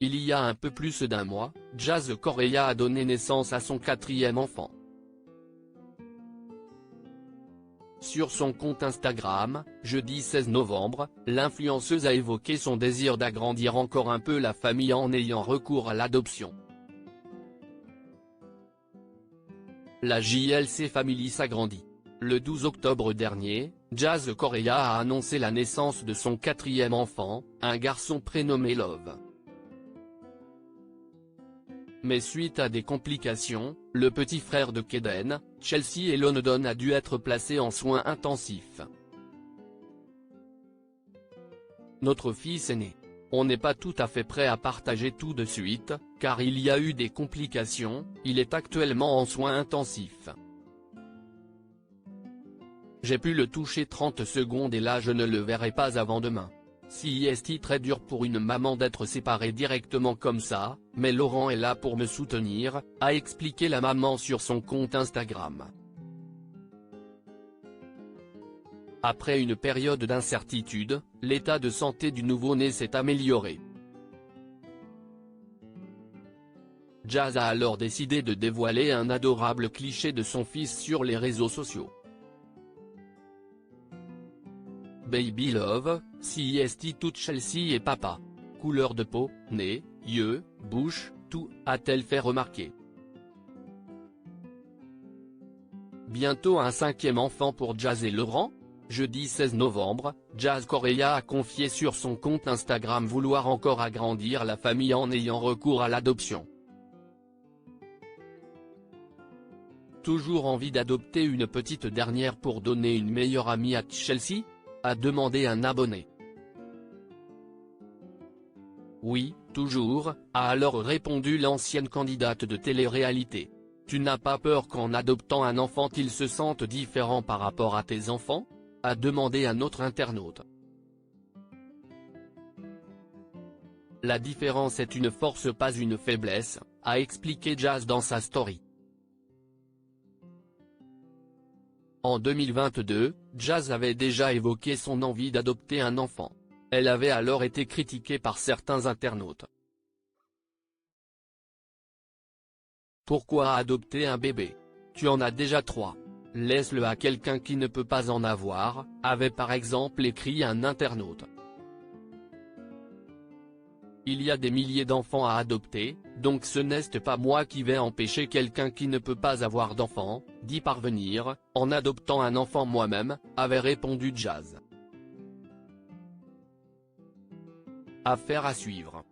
Il y a un peu plus d'un mois, Jazz Correia a donné naissance à son 4e enfant. Sur son compte Instagram, jeudi 16 novembre, l'influenceuse a évoqué son désir d'agrandir encore un peu la famille en ayant recours à l'adoption. La JLC Family s'agrandit. Le 12 octobre dernier, Jazz Correia a annoncé la naissance de son 4e enfant, un garçon prénommé Love. Mais suite à des complications, le petit frère de Kaden, Chelsea London a dû être placé en soins intensifs. Notre fils est né. On n'est pas tout à fait prêt à partager tout de suite, car il y a eu des complications, il est actuellement en soins intensifs. J'ai pu le toucher 30 secondes et là je ne le verrai pas avant demain. C'est très dur pour une maman d'être séparée directement comme ça, mais Laurent est là pour me soutenir, a expliqué la maman sur son compte Instagram. Après une période d'incertitude, l'état de santé du nouveau-né s'est amélioré. Jazz a alors décidé de dévoiler un adorable cliché de son fils sur les réseaux sociaux. Baby Love, c'est tout Chelsea et papa. Couleur de peau, nez, yeux, bouche, tout, a-t-elle fait remarquer. Bientôt un 5e enfant pour Jazz et Laurent ? Jeudi 16 novembre, Jazz Correia a confié sur son compte Instagram vouloir encore agrandir la famille en ayant recours à l'adoption. Toujours envie d'adopter une petite dernière pour donner une meilleure amie à Chelsea ? A demandé un abonné. Oui, toujours, a alors répondu l'ancienne candidate de télé-réalité. Tu n'as pas peur qu'en adoptant un enfant ils se sentent différents par rapport à tes enfants ? A demandé un autre internaute. La différence est une force pas une faiblesse, a expliqué Jazz dans sa story. En 2022, Jazz avait déjà évoqué son envie d'adopter un enfant. Elle avait alors été critiquée par certains internautes. Pourquoi adopter un bébé ? Tu en as déjà 3. Laisse-le à quelqu'un qui ne peut pas en avoir, avait par exemple écrit un internaute. Il y a des milliers d'enfants à adopter, donc ce n'est pas moi qui vais empêcher quelqu'un qui ne peut pas avoir d'enfant, d'y parvenir, en adoptant un enfant moi-même, avait répondu Jazz. Affaire à suivre.